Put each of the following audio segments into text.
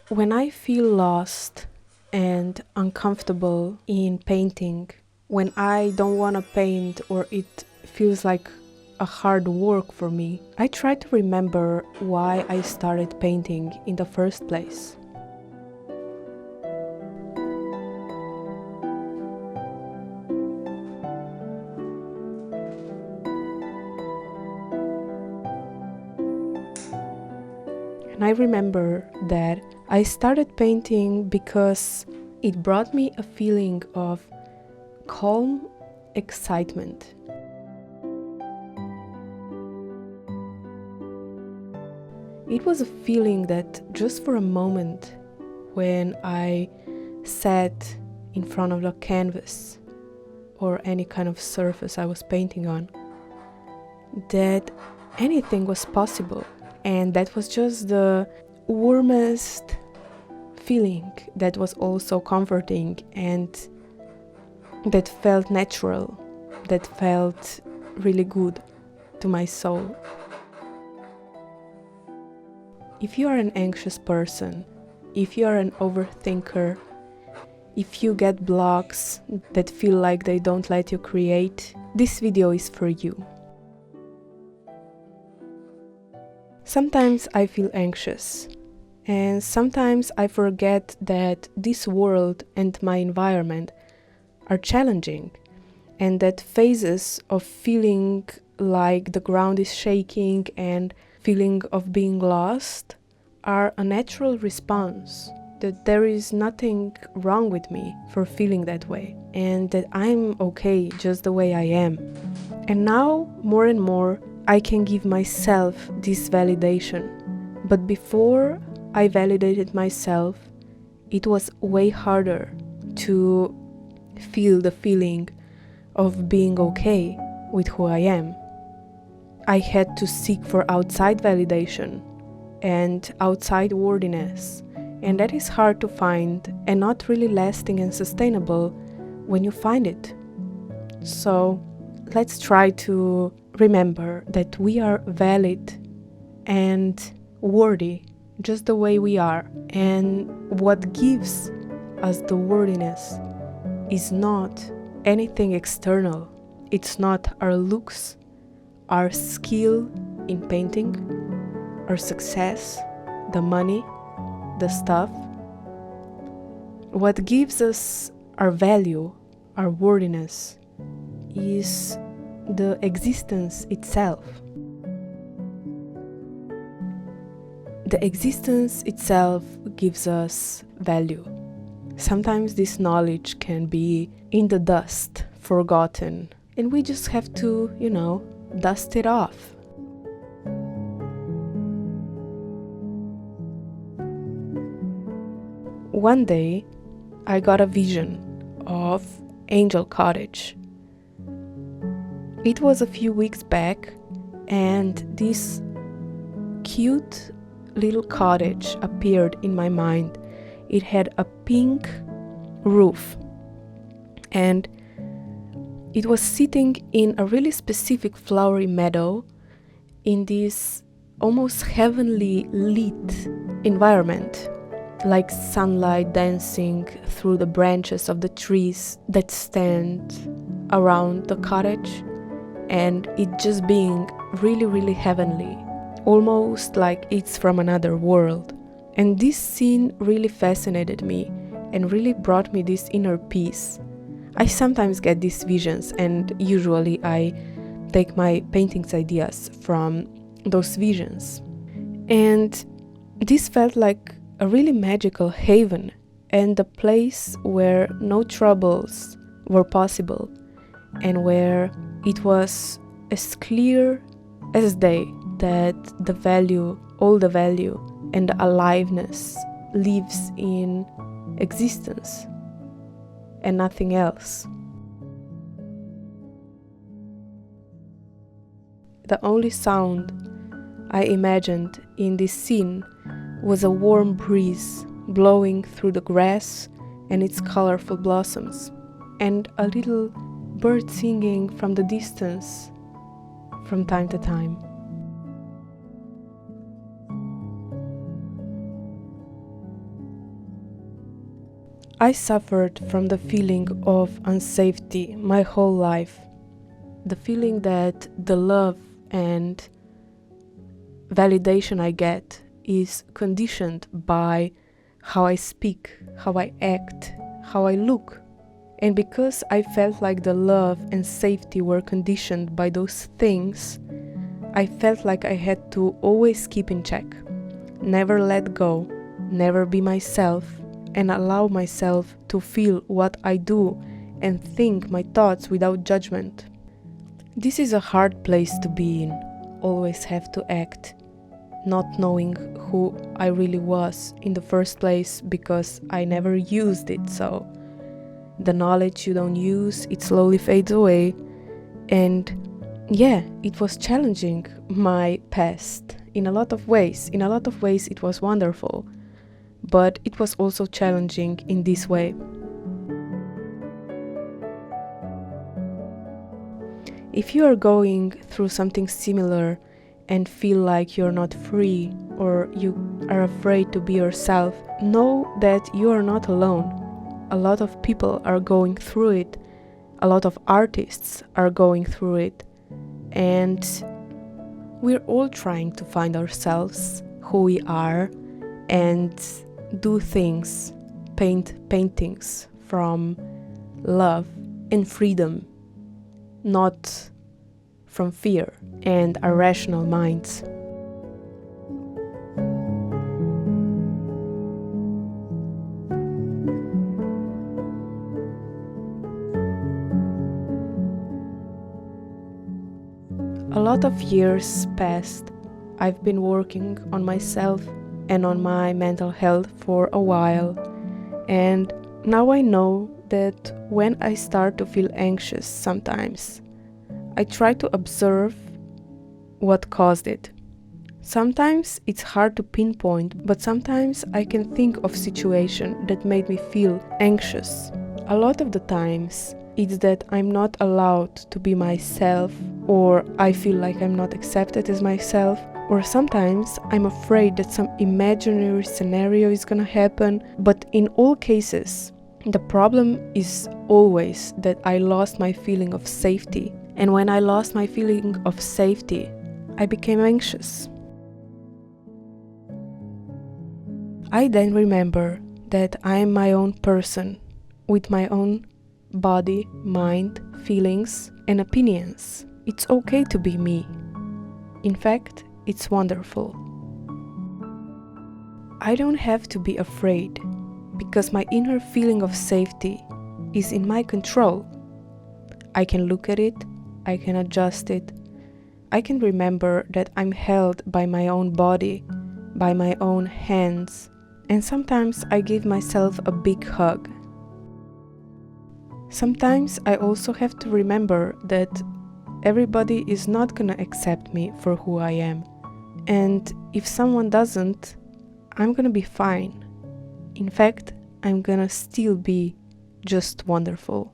When I feel lost and uncomfortable in painting, when I don't want to paint or it feels like a hard work for me, I try to remember why I started painting in the first place. And I remember that I started painting because it brought me a feeling of calm excitement. It was a feeling that just for a moment, when I sat in front of the canvas or any kind of surface I was painting on, that anything was possible. And that was just the warmest feeling that was also comforting and that felt natural, that felt really good to my soul. If you are an anxious person, if you are an overthinker, if you get blocks that feel like they don't let you create, this video is for you. Sometimes I feel anxious, and sometimes I forget that this world and my environment are challenging, and that phases of feeling like the ground is shaking and feeling of being lost are a natural response, that there is nothing wrong with me for feeling that way, and that I'm okay just the way I am. And now, more and more, I can give myself this validation. But before I validated myself, it was way harder to feel the feeling of being okay with who I am. I had to seek for outside validation and outside worthiness, and that is hard to find and not really lasting and sustainable when you find it. So let's try to remember that we are valid and worthy just the way we are, and what gives us the worthiness is not anything external. It's not our looks, our skill in painting, our success, the money, the stuff. What gives us our value, our worthiness, is the existence itself. The existence itself gives us value. Sometimes this knowledge can be in the dust, forgotten, and we just have to, dust it off. One day, I got a vision of 𝗜ಲ್ಪ𝘀𝗁𝗺. It was a few weeks back, and this cute little cottage appeared in my mind. It had a pink roof, and it was sitting in a really specific flowery meadow in this almost heavenly lit environment, like sunlight dancing through the branches of the trees that stand around the cottage, and it just being really, really heavenly, almost like it's from another world. And this scene really fascinated me and really brought me this inner peace. I sometimes get these visions, and usually I take my paintings ideas from those visions. And this felt like a really magical haven, and a place where no troubles were possible, and where it was as clear as day that the value, all the value and the aliveness lives in existence and nothing else. The only sound I imagined in this scene was a warm breeze blowing through the grass and its colorful blossoms, and a little bird singing from the distance from time to time. I suffered from the feeling of unsafety my whole life. The feeling that the love and validation I get is conditioned by how I speak, how I act, how I look. And because I felt like the love and safety were conditioned by those things, I felt like I had to always keep in check, never let go, never be myself, and allow myself to feel what I do and think my thoughts without judgment. This is a hard place to be in, always have to act, not knowing who I really was in the first place because I never used it, so the knowledge you don't use, it slowly fades away. And yeah, it was challenging my past in a lot of ways. In a lot of ways it was wonderful, but it was also challenging in this way. If you are going through something similar and feel like you're not free or you are afraid to be yourself, know that you are not alone. A lot of people are going through it. A lot of artists are going through it. And we're all trying to find ourselves, who we are, and do things, paint paintings from love and freedom, not from fear and irrational minds. A lot of years passed. I've been working on myself and on my mental health for a while, and now I know that when I start to feel anxious sometimes, I try to observe what caused it. Sometimes it's hard to pinpoint, but sometimes I can think of situations that made me feel anxious. A lot of the times it's that I'm not allowed to be myself, or I feel like I'm not accepted as myself, or sometimes I'm afraid that some imaginary scenario is gonna happen. But in all cases, the problem is always that I lost my feeling of safety. And when I lost my feeling of safety, I became anxious. I then remember that I am my own person, with my own body, mind, feelings, and opinions. It's okay to be me. In fact, it's wonderful. I don't have to be afraid, because my inner feeling of safety is in my control. I can look at it, I can adjust it, I can remember that I'm held by my own body, by my own hands, and sometimes I give myself a big hug. Sometimes I also have to remember that everybody is not gonna accept me for who I am. And if someone doesn't, I'm gonna be fine. In fact, I'm gonna still be just wonderful.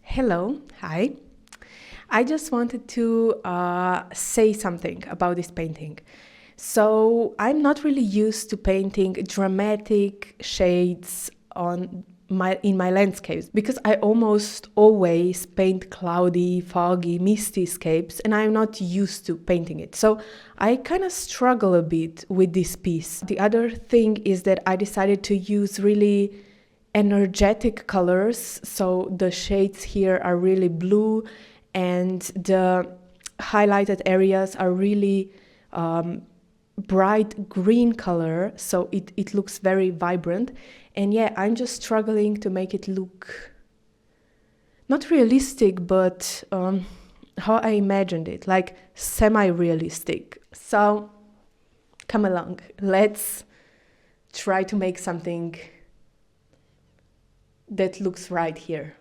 Hello, hi. I just wanted to say something about this painting. So I'm not really used to painting dramatic shades in my landscapes, because I almost always paint cloudy, foggy, misty scapes, and I'm not used to painting it. So I kind of struggle a bit with this piece. The other thing is that I decided to use really energetic colors, so the shades here are really blue and the highlighted areas are really bright green color, so it looks very vibrant. And yeah, I'm just struggling to make it look not realistic, but how I imagined it, like semi-realistic. So come along, let's try to make something that looks right here.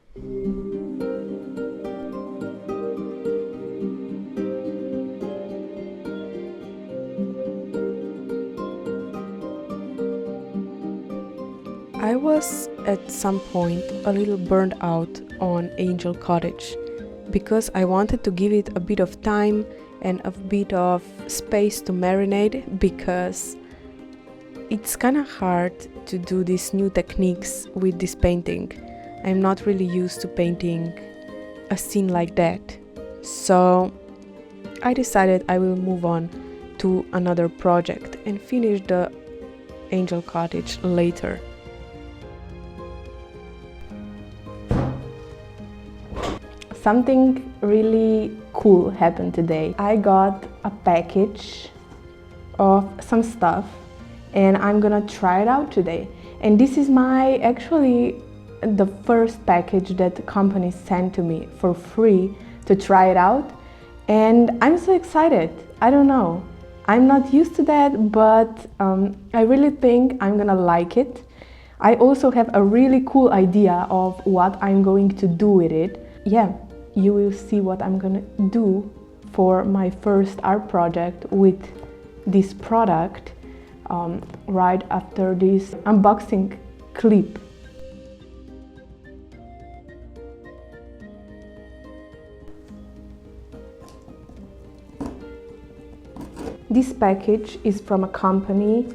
I was at some point a little burned out on Angel Cottage, because I wanted to give it a bit of time and a bit of space to marinate, because it's kind of hard to do these new techniques with this painting. I'm not really used to painting a scene like that. So I decided I will move on to another project and finish the angel cottage later. Something really cool happened today. I got a package of some stuff and I'm gonna try it out today. And this is actually the first package that the company sent to me for free to try it out. And I'm so excited. I don't know. I'm not used to that, but I really think I'm gonna like it. I also have a really cool idea of what I'm going to do with it. Yeah, you will see what I'm gonna do for my first art project with this product right after this unboxing clip. This package is from a company,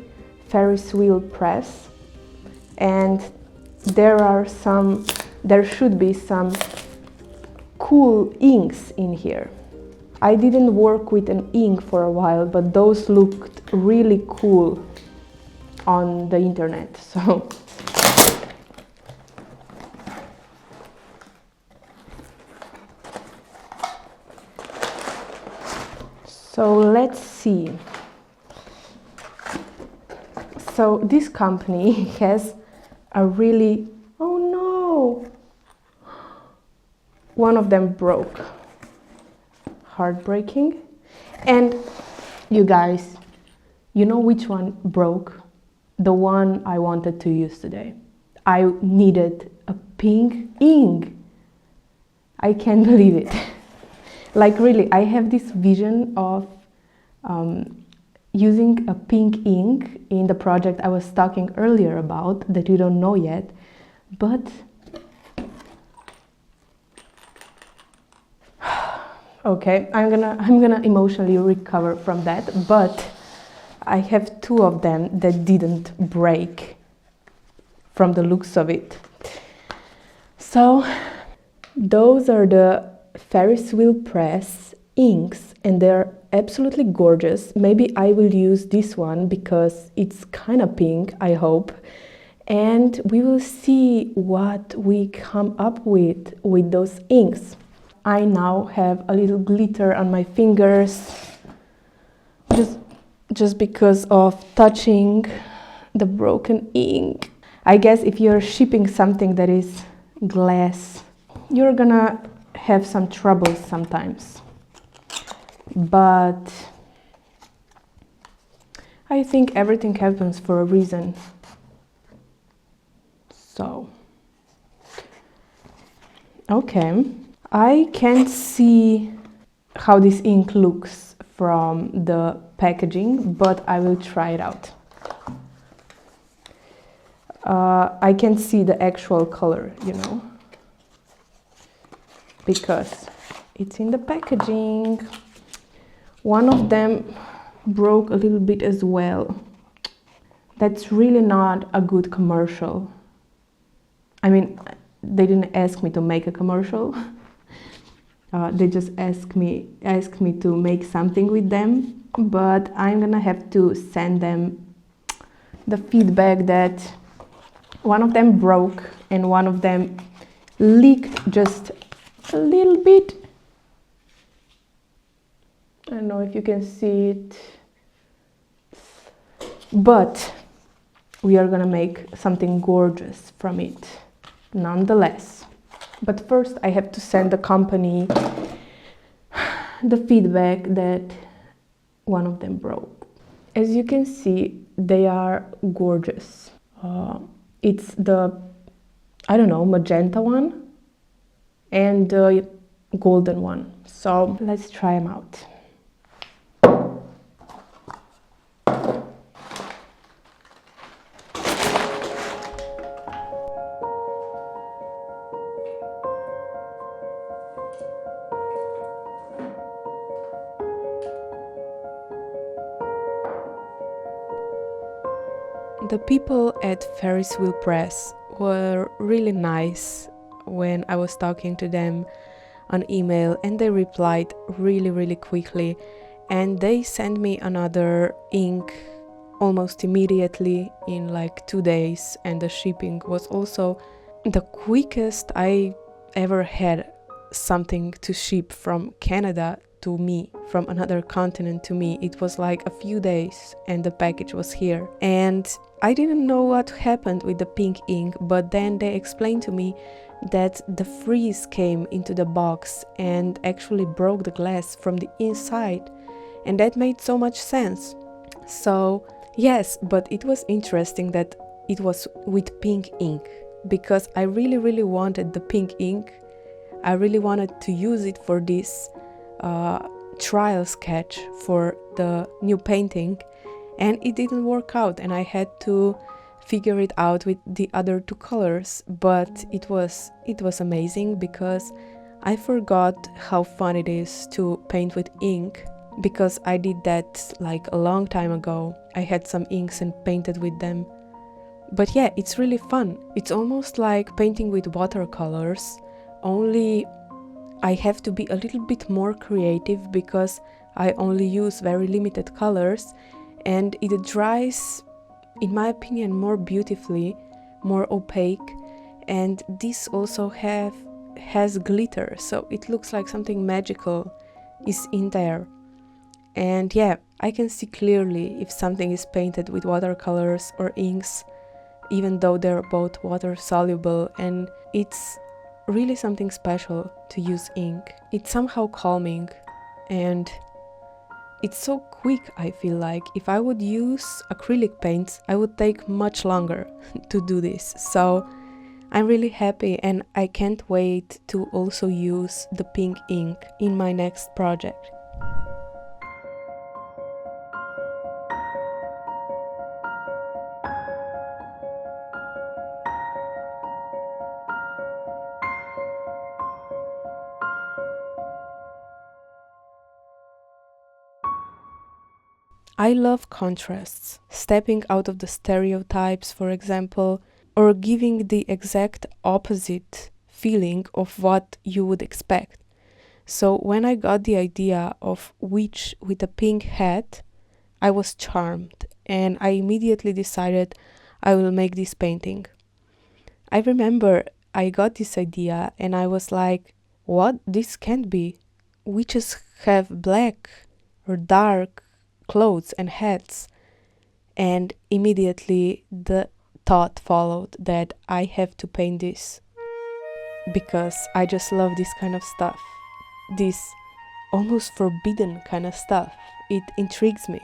𝗜HP, and there should be some cool inks in here. I didn't work with an ink for a while, but those looked really cool on the internet, So let's see. So this company has a really, oh no, one of them broke. Heartbreaking. And you guys, you know which one broke? The one I wanted to use today. I needed a pink ink. I can't believe it. Like really, I have this vision of using a pink ink in the project I was talking earlier about that you don't know yet, but okay, I'm gonna emotionally recover from that, but I have two of them that didn't break from the looks of it. So those are the Ferris wheel press inks and they're absolutely gorgeous. Maybe I will use this one because it's kind of pink, I hope. And we will see what we come up with those inks. I now have a little glitter on my fingers just because of touching the broken ink. I guess if you're shipping something that is glass, you're gonna have some troubles sometimes. But I think everything happens for a reason. So, okay. I can't see how this ink looks from the packaging, but I will try it out. I can see the actual color, you know, because it's in the packaging. One of them broke a little bit as well. That's really not a good commercial. I mean, they didn't ask me to make a commercial. They just asked me to make something with them, but I'm gonna have to send them the feedback that one of them broke and one of them leaked just a little bit. I don't know if you can see it, but we are gonna make something gorgeous from it nonetheless. But first I have to send the company the feedback that one of them broke. As you can see, they are gorgeous. It's the, I don't know, magenta one and the golden one. So let's try them out. The people at 𝗜脾𝘀𝗁𝗺 were really nice when I was talking to them on email, and they replied really quickly, and they sent me another ink almost immediately in like 2 days, and the shipping was also the quickest I ever had something to ship from Canada to me, from another continent to me. It was like a few days and the package was here. And I didn't know what happened with the pink ink, but then they explained to me that the freeze came into the box and actually broke the glass from the inside, and that made so much sense. So yes, but it was interesting that it was with pink ink, because I really wanted the pink ink. I really wanted to use it for this trial sketch for the new painting, and it didn't work out, and I had to figure it out with the other 2 colors. But it was amazing, because I forgot how fun it is to paint with ink, because I did that like a long time ago. I had some inks and painted with them. But yeah, it's really fun. It's almost like painting with watercolors, only I have to be a little bit more creative, because I only use very limited colors, and it dries, in my opinion, more beautifully, more opaque, and this also has glitter, so it looks like something magical is in there. And yeah, I can see clearly if something is painted with watercolors or inks, even though they're both water soluble, and it's really something special to use ink. It's somehow calming, and it's so quick. I feel like if I would use acrylic paints, I would take much longer to do this. So I'm really happy, and I can't wait to also use the pink ink in my next project. I love contrasts, stepping out of the stereotypes, for example, or giving the exact opposite feeling of what you would expect. So when I got the idea of witch with a pink hat, I was charmed, and I immediately decided I will make this painting. I remember I got this idea and I was like, what? This can't be. Witches have black or dark clothes and hats. And immediately the thought followed that I have to paint this, because I just love this kind of stuff, this almost forbidden kind of stuff. It intrigues me.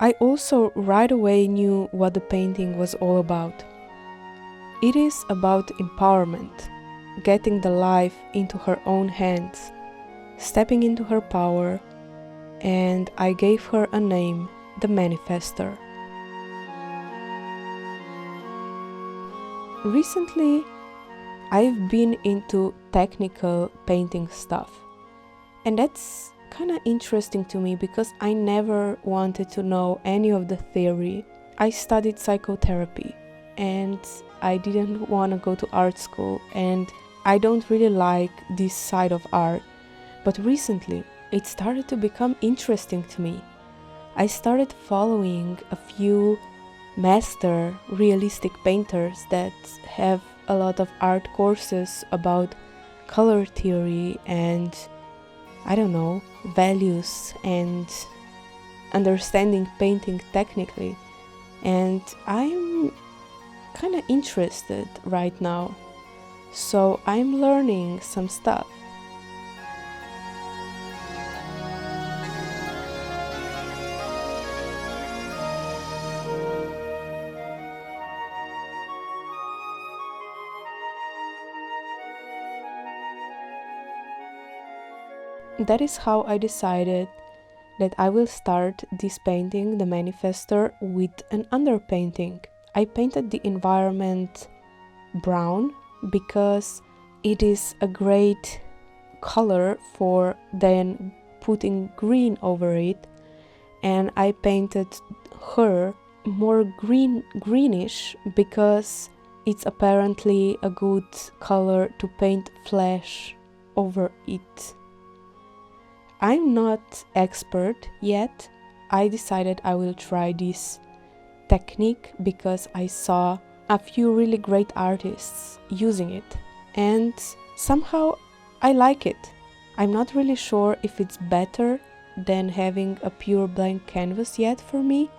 I also right away knew what the painting was all about. It is about empowerment, getting the life into her own hands, stepping into her power, and I gave her a name, the Manifestor. Recently, I've been into technical painting stuff, and that's kind of interesting to me because I never wanted to know any of the theory. I studied psychotherapy, and I didn't want to go to art school, and I don't really like this side of art. But recently, it started to become interesting to me. I started following a few master realistic painters that have a lot of art courses about color theory and, I don't know, values and understanding painting technically. And I'm kind of interested right now, so I'm learning some stuff. That is how I decided that I will start this painting, the Manifestor, with an underpainting. I painted the environment brown because it is a great color for then putting green over it, and I painted her more greenish because it's apparently a good color to paint flesh over it. I'm not expert yet. I decided I will try this technique because I saw a few really great artists using it, and somehow I like it. I'm not really sure if it's better than having a pure blank canvas yet for me,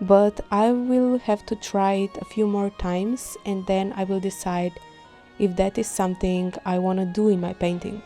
but I will have to try it a few more times and then I will decide if that is something I want to do in my painting.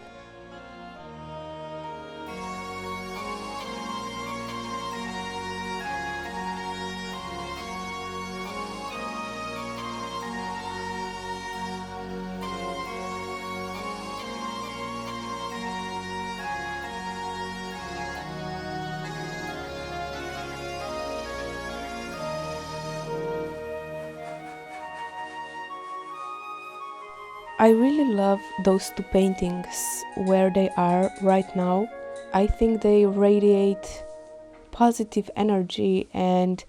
I really love those two paintings where they are right now. I think they radiate positive energy and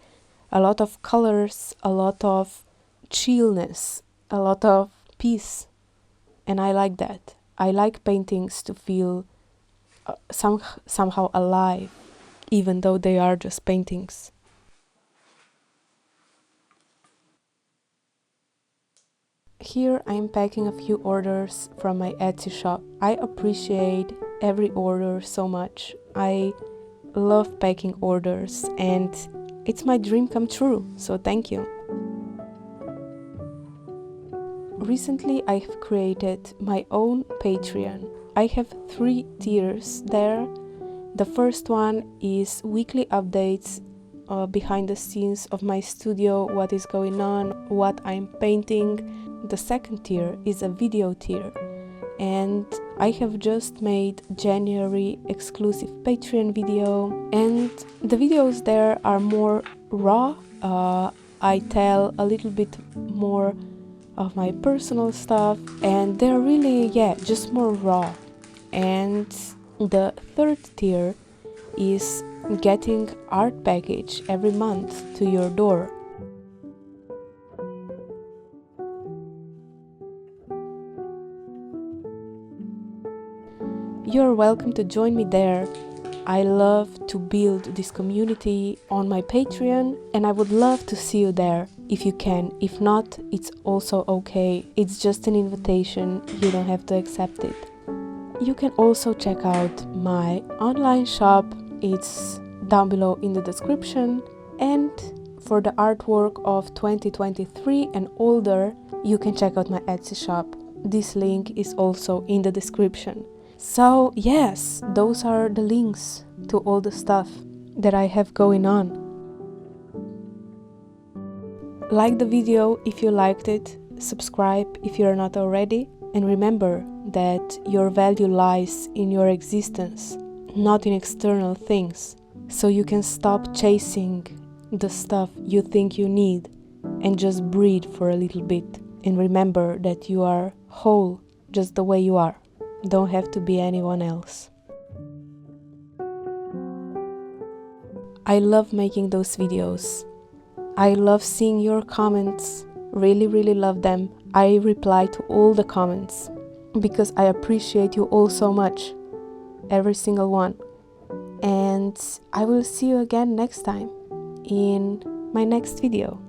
a lot of colors, a lot of chillness, a lot of peace. And I like that. I like paintings to feel somehow alive, even though they are just paintings. Here I'm packing a few orders from my Etsy shop. I appreciate every order so much. I love packing orders and it's my dream come true, so thank you. Recently I've created my own Patreon. I have 3 tiers there. The first one is weekly updates behind the scenes of my studio, what is going on, what I'm painting. The second tier is a video tier, and I have just made January exclusive Patreon video, and the videos there are more raw. I tell a little bit more of my personal stuff and they're really, just more raw. And the third tier is getting art package every month to your door. You're welcome to join me there. I love to build this community on my Patreon and I would love to see you there if you can. If not, it's also okay. It's just an invitation, you don't have to accept it. You can also check out my online shop, it's down below in the description. And for the artwork of 2023 and older, you can check out my Etsy shop. This link is also in the description. So yes, those are the links to all the stuff that I have going on. Like the video if you liked it, subscribe if you're not already, and remember that your value lies in your existence, not in external things. So you can stop chasing the stuff you think you need and just breathe for a little bit. And remember that you are whole just the way you are. Don't have to be anyone else. I love making those videos. I love seeing your comments. Really, really love them. I reply to all the comments because I appreciate you all so much. Every single one. And I will see you again next time in my next video.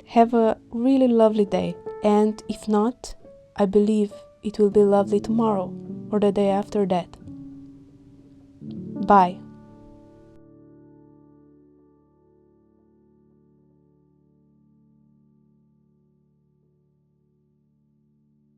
Have a really lovely day. And if not, I believe it will be lovely tomorrow or the day after that. Bye.